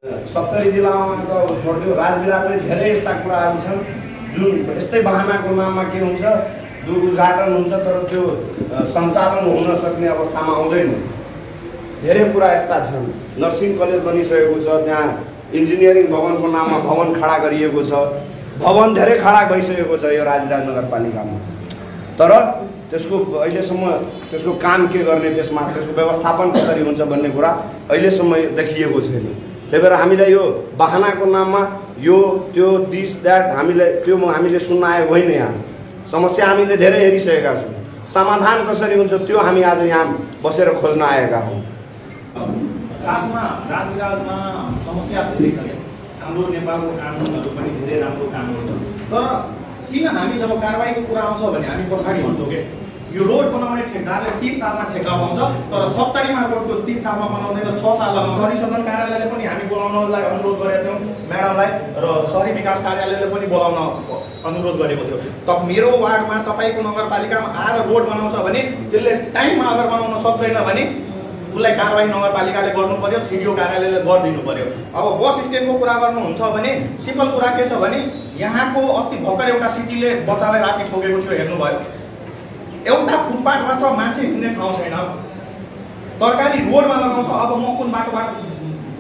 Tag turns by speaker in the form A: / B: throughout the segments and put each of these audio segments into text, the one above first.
A: 70 जिल्लामा त छोड्दियो राजविराटले धेरै यस्ता कुराहरू छन् जुन यस्तै बहानाको नाममा के हुन्छ उद्घाटन हुन्छ तर त्यो सञ्चालन हुन सक्ने अवस्थामा आउँदैन। धेरै कुरा यस्ता छन्। नर्सिङ कलेज बनिसकेको छ, त्यहाँ इन्जिनियरिङ भवनको नाममा भवन खडा गरिएको छ, भवन धेरै खडा भइसकेको छ यो राजविराट नगरपालिकामा, तर त्यसको अहिलेसम्म त्यसको काम के गर्ने, त्यसमा त्यसको व्यवस्थापन कसरी हुन्छ भन्ने कुरा अहिलेसम्म देखिएको छैन। त्यही भएर हामीलाई यो बहानाको नाममा यो त्यो दिस द्याट हामीले सुन्न आएको होइन। यहाँ समस्या हामीले धेरै हेरिसकेका छौँ, समाधान कसरी हुन्छ त्यो हामी आज यहाँ बसेर खोज्न आएका हौँ।
B: खासमा राजविराटमा समस्या धेरै छ। हाम्रो नेपालको कानुनहरू पनि धेरै राम्रो कानुन छ, तर किन हामी जब कारबाहीको कुरा आउँछ भने हामी पछाडि भन्छौँ के यो रोड बनाउने ठेकेदारले 3 सालमा ठेक्का पाउँछ, तर 70मा रोडको 3 सालमा बनाउँदैन, 6 सालमा। परिसदन कार्यालयले पनि हामी बोलाउनलाई अनुरोध गरेका थियौँ म्याडमलाई, र शहरी विकास कार्यालयले पनि बोलाउन अनुरोध गरेको थियो। मेरो वार्डमा तपाईँको नगरपालिकामा आएर रोड बनाउँछ भने त्यसले टाइममा अगर बनाउन सक्दैन भने उसलाई कारबाही नगरपालिकाले गर्नु पर्यो, सिडिओ कार्यालयले गरिदिनु पर्यो। अब बस स्ट्यान्डको कुरा गर्नुहुन्छ भने सिम्पल कुरा के छ भने यहाँको अस्ति भर्खर एउटा सिटीले बच्चालाई राति ठोकेको थियो, हेर्नुभयो। एउटा फुटपाथ मात्र मान्छे हिँड्ने ठाउँ छैन, तरकारी रोडमा लगाउँछ। अब म कुन बाटोबाट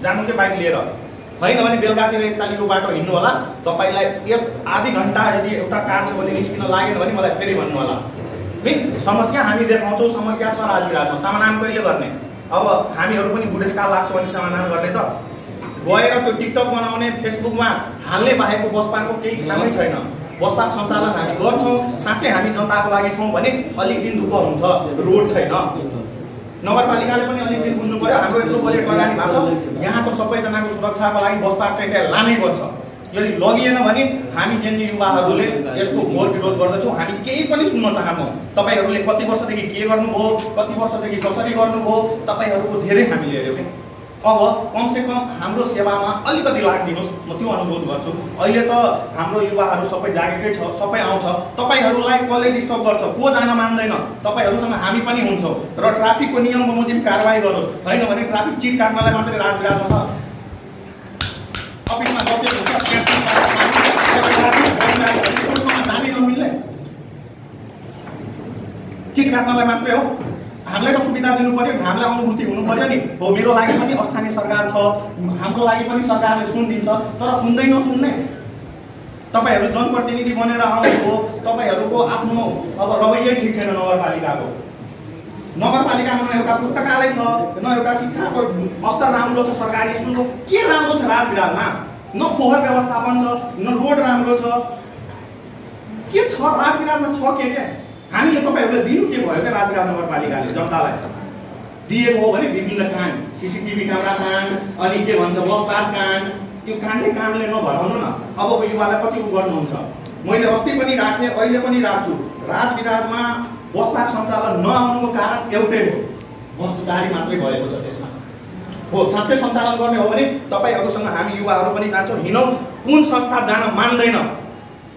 B: जानु के बाइक लिएर होइन भने बेलुकातिर एकतालीको बाटो हिँड्नु होला। तपाईँलाई आधी घन्टा यदि एउटा कार छ भने निस्किन लागेन भने मलाई फेरि भन्नु होला। समस्या हामी देखाउँछौँ, समस्या छ राजविराटमा, समाधान कहिले गर्ने? अब हामीहरू पनि बुढेसकाल लाग्छौँ भने समाधान गर्ने त गएर त्यो टिकटक बनाउने, फेसबुकमा हाल्ने बाहेकको बस पार्कको केही कामै छैन। बस पार्क सञ्चालन हामी गर्छौँ, साँच्चै हामी जनताको लागि छौँ भने अलिक दिन दुःख हुन्छ, रोड छैन। नगरपालिकाले पनि अलिक दिन बुझ्नु पर्यो, हाम्रो यत्रो बजेट लगानी भएको छ, यहाँको सबैजनाको सुरक्षाको लागि बस पार्क चाहिँ त्यहाँ लानै पर्छ। यदि लगिएन भने हामी जेनजी युवाहरूले यसको घोर विरोध गर्दछौँ। हामी केही पनि सुन्न चाहन्नौँ। तपाईँहरूले कति वर्षदेखि के गर्नुभयो, कति वर्षदेखि कसरी गर्नुभयो, तपाईँहरूको धेरै हामीले हेऱ्यौँ कि अब कमसेकम हाम्रो सेवामा अलिकति लागिदिनुहोस्, म त्यो अनुरोध गर्छु। अहिले त हाम्रो युवाहरू सबै जागेकै छ, सबै आउँछ, तपाईँहरूलाई कसले डिस्टर्ब गर्छ, को जान मान्दैन, तपाईँहरूसँग हामी पनि हुन्छौँ। र ट्राफिकको नियम बमोजिम कारबाही गरोस्, होइन भने ट्राफिक चिट काट्नलाई मात्रै राजविराटमा छ। अफिसमा बसेको हुन्छ, जानै नमिल्ने चिट काट्नलाई मात्रै हो। हामीलाई त सुविधा दिनु पर्यो, हामीलाई अनुभूति हुनु पर्यो नि। हो, मेरो लागि पनि स्थानीय सरकार छ, हाम्रो लागि पनि सरकारले सुनिदिन्छ, तर सुन्दै नसुन्ने तपाईँहरू जनप्रतिनिधि बनेर आउनुभयो, तपाईँहरूको आफ्नो अब रवैयै ठिक छैन। नगरपालिकाको नगरपालिकामा न एउटा पुस्तकालय छ, न एउटा शिक्षाको स्तर राम्रो छ, सरकारी स्कुलको के राम्रो छ राजविराटमा? न फोहोर व्यवस्थापन छ, न रोड राम्रो छ, के छ राजविराटमा? छ के हामीले तपाईँहरूले दिनु के भयो क्या राजविराट नगरपालिकाले जनतालाई दिएको हो भने विभिन्न काण्ड, सीसीटीभी क्यामेरा काण्ड, अनि के भन्छ बस पार्क काण्ड, यो काण्डै काण्डले नभराउनु न। अबको युवालाई कति गर्नुहुन्छ? मैले अस्ति पनि राखेँ, अहिले पनि राख्छु। राजविराटमा बस पार्क सञ्चालन नआउनुको कारण एउटै हो, भ्रष्टाचारी मात्रै भएको छ त्यसमा। हो, साँच्चै सञ्चालन गर्ने हो भने तपाईँहरूसँग हामी युवाहरू पनि जान्छौँ, हिँडौँ। कुन संस्था जान मान्दैन,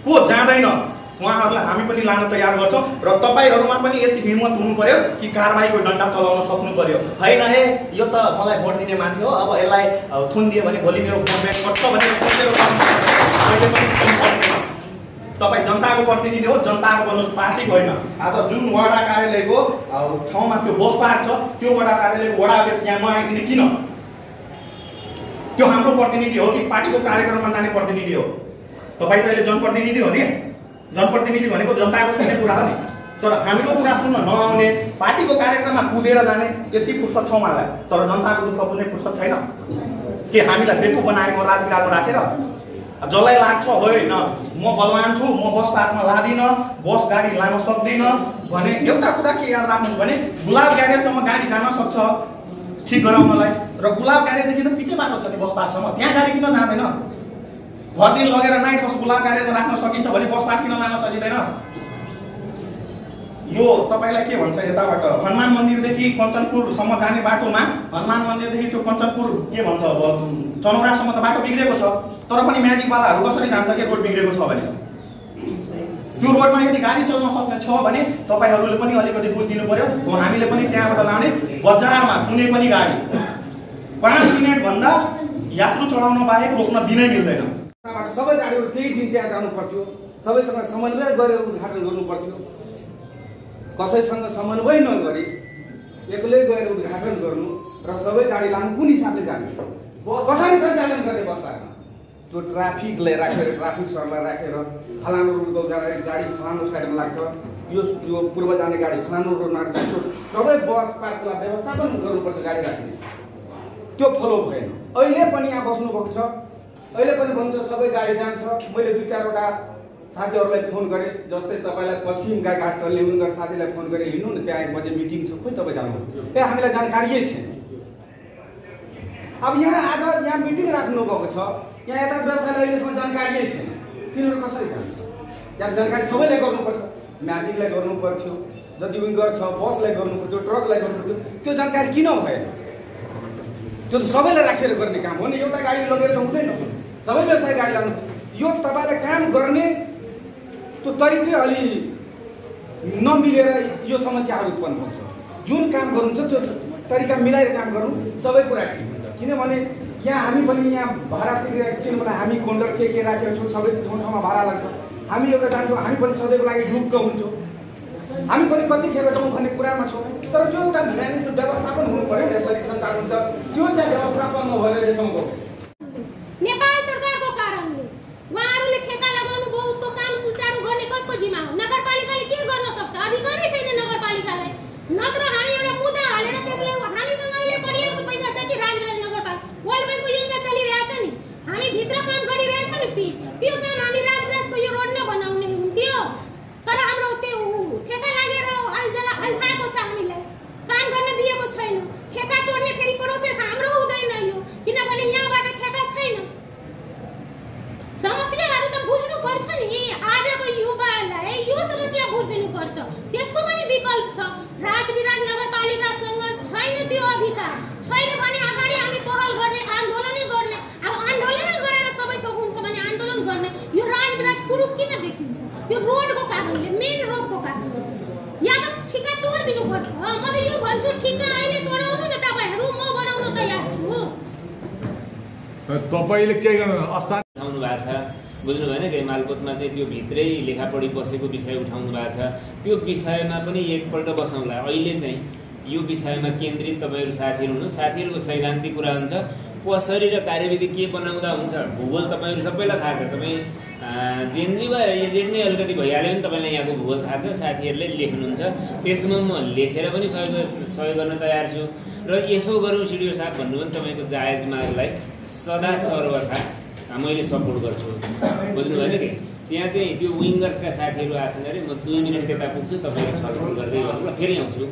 B: को जाँदैन, उहाँहरूलाई हामी पनि लान तयार गर्छौँ। र तपाईँहरूमा पनि यति हिम्मत हुनु पर्यो कि कारबाहीको डन्डा चलाउन सक्नु पर्यो। होइन हे यो त मलाई भोट दिने मान्छे हो, अब यसलाई थुन दियो भने भोलि मेरो भोट ब्याक गर्छ भनेर सोचेर अहिले पनि तपाईँ जनताको प्रतिनिधि हो, जनताको भन्नुहोस्, पार्टीको होइन। आज जुन वडा कार्यालयको ठाउँमा त्यो बस पार्क छ, त्यो वडा कार्यालयको वडा अध्यक्ष यहाँ नआइदिने किन? त्यो हाम्रो प्रतिनिधि हो कि पार्टीको कार्यक्रममा जाने प्रतिनिधि हो? तपाईँ त अहिले जनप्रतिनिधि हो नि। जनप्रतिनिधि भनेको जनताको सुन्ने कुरा हो नि। तर हाम्रो कुरा सुन्न नआउने, पार्टीको कार्यक्रममा कुदेर जाने त्यति फुर्सद छ उहाँलाई, तर जनताको दुःख बुझ्ने फुर्सद छैन। के हामीलाई बेकु बनाएको राजविराटमा राखेर जसलाई लाग्छ होइन म बलवान छु, म बस पार्कमा लादिनँ, बस गाडी लान सक्दिनँ भने एउटा कुरा के याद राख्नुहोस् भने गुलाब ग्यारेजसम्म गाडी जान सक्छ ठिक गराउनलाई, र गुलाब ग्यारेजदेखि त पिछे बाटो छ नि बस पार्कसम्म, त्यहाँ गाडी किन जाँदैन? घर दिन लगेर नाइट बस गुलाब ग्यारेजमा राख्न सकिन्छ भने बस पार्क किन लान सकिँदैन? यो तपाईँलाई के भन्छ, यताबाट हनुमान मन्दिरदेखि कञ्चनपुरसम्म जाने बाटोमा हनुमान मन्दिरदेखि त्यो कञ्चनपुर के भन्छ चनौरासम्म त बाटो बिग्रेको छ, तर पनि म्याजिकवालाहरू कसरी जान्छ कि रोड बिग्रेको छ भने? त्यो रोडमा यदि गाडी चल्न सक्ने छ भने तपाईँहरूले पनि अलिकति बुझिदिनु पर्यो। हामीले पनि त्यहाँबाट लाने बजारमा कुनै पनि गाडी 5 मिनेटभन्दा यात्रु चढाउन बाहेक रोक्न दिनै मिल्दैन।
C: सबै गाडीहरू त्यही दिन त्यहाँ जानु पर्थ्यो, सबैसँग समन्वय गरेर उद्घाटन गर्नु पर्थ्यो। कसैसँग समन्वय नगरी एक्लै गएर उद्घाटन गर्नु र सबै गाडी लानु कुन हिसाबले जाने, कसरी सञ्चालन गर्ने बसमा त्यो ट्राफिकलाई राखेर ट्राफिक सरलाई राखेर फलानु रोडको गाडी फलानु साइडमा लाग्छ, यो पूर्व जाने गाडी फलानु रोडमा लाग्छ, सबै बस पार्कलाई व्यवस्थापन गर्नुपर्छ गाडी राख्ने, त्यो फलो भएन। अहिले पनि यहाँ बस्नुभएको छ, अहिले पनि भन्छ सबै गाडी जान्छ। मैले 2-4वटा साथीहरूलाई फोन गरेँ, जस्तै तपाईँलाई पश्चिमका घाट चल्ने उनीहरू साथीलाई फोन गरेँ, हिँड्नु न त्यहाँ 1 बजे मिटिङ छ, खोइ तपाईँ जानु, हामीलाई जानकारियै छैन। अब यहाँ आज यहाँ मिटिङ राख्नु भएको छ, यहाँ यता व्यवसायलाई अहिलेसम्म जानकारियै छैन, तिनीहरू कसरी जान्छ? यहाँ जानकारी सबैले गर्नुपर्छ, म्यापिङलाई गर्नु पर्थ्यो, जति विङ्गर छ बसलाई गर्नु पर्थ्यो, ट्रकलाई गर्नु पर्थ्यो, त्यो जानकारी किन भएन? त्यो त सबैलाई राखेर गर्ने काम हो नि, एउटा गाडी लगेर त हुँदैन, सबै व्यवसाय गाडी लाग्नु। यो तपाईँलाई काम गर्ने त्यो तरिकै अलि नमिलेर यो समस्याहरू उत्पन्न हुन्छ। जुन काम गर्नुहुन्छ त्यो तरिका मिलाएर काम गर्नु, सबै कुरा ठिक हुन्छ। किनभने यहाँ हामी पनि यहाँ भाडा तिरेर, किनभने हामी कोन्डर के राखेको छौँ, सबै ठाउँमा भाडा लाग्छ, हामी एउटा जान्छौँ, हामी पनि सधैँको लागि ढुक्क हुन्छौँ, हामी पनि कतिखेर जाउँ भन्ने कुरामा छौँ। तर त्यो एउटा म्यानेज व्यवस्थापन हुनु पर्यो, यसरी सञ्चालन हुन्छ, त्यो चाहिँ व्यवस्थापन नभएर यसमा गएको छ।
D: नेपाल सरकारको कारणले उहाँहरूले ठेका लगाउनु भयो, उसको काम सुचारू गर्ने कसको जिम्मा हो? नगरपालिकाले के गर्न सक्छ? अधिकारै छैन नगरपालिकालाई। नत्र हामी एउटा मुद्दा हालेर त्यसलाई हामीसँग अहिले परिएको पैसा छ कि राजराज नगरपालिका वर्ल्ड ब्याङ्कको योजना चलिरहेछ नि, हामी भित्र काम गरिरहेछ नि पिच, त्यो काम हामी राजराजको यो रोड नबनाउने हुन्थ्यो। तर हाम्रो त्यो ठेका लागेर अल्झाएको छ, हामीलाई काम गर्न दिएको छैन। ठेका तोड्ने फेरि प्रोसेस हाम्रो हुँदैन यो, किनभने यहाँबाट ठेका छैन। समस्याहरू त बुझ्नु पर्छ नि, आजको युवालाई यो समस्या बुझिदिनु पर्छ, त्यसको पनि विकल्प छ। राजविराज नगरपालिकासँग छैन त्यो अधिकार, छैन भने अगाडि हामी पहल गर्ने, आन्दोलनै गर्ने। अब आन्दोलनै गरेर सबै थोक हुन्छ भने आन्दोलन गर्ने। यो राजविराज कुरूप किन देखिन्छ? त्यो रोडको कारणले, मेन रोडको कारणले। या त ठिका तोडिदिनु पर्छ। म त यो भन्छु, ठिका अहिले तोडाउनु न तपाईँहरू, म बनाउन तयार छु।
E: तपाईँले के गर्नु अस्था
F: उठाउनु भएको छ, बुझ्नु भएन? कि मालपोतमा चाहिँ त्यो भित्रै लेखापढी बसेको विषय उठाउनु भएको छ, त्यो विषयमा पनि एकपल्ट बसौँला। अहिले चाहिँ यो विषयमा केन्द्रित तपाईँहरू साथीहरू हुनु, साथीहरूको सैद्धान्तिक कुरा हुन्छ, कसरी र कार्यविधि के बनाउँदा हुन्छ। भूगोल तपाईँहरू सबैलाई थाहा छ, तपाईँ जेनजी वा एजेन्ट नै अलिकति भइहाल्यो भने तपाईँलाई यहाँको भूगोल थाहा छ, साथीहरूले लेख्नुहुन्छ, त्यसमा म लेखेर पनि सहयोग गर्न तयार छु। र यसो गरौँ सिडिओ साहब भन्नु पनि तपाईँको जायज मागलाई सदा सर्वथा मैले सपोर्ट गर्छु, बुझ्नु भएन? कि त्यहाँ चाहिँ त्यो विङ्गर्सका साथीहरू आछन् अरे, म 2 मिनट त्यता पुग्छु, तपाईँलाई छलफल गर्दै गर्नु र फेरि आउँछु।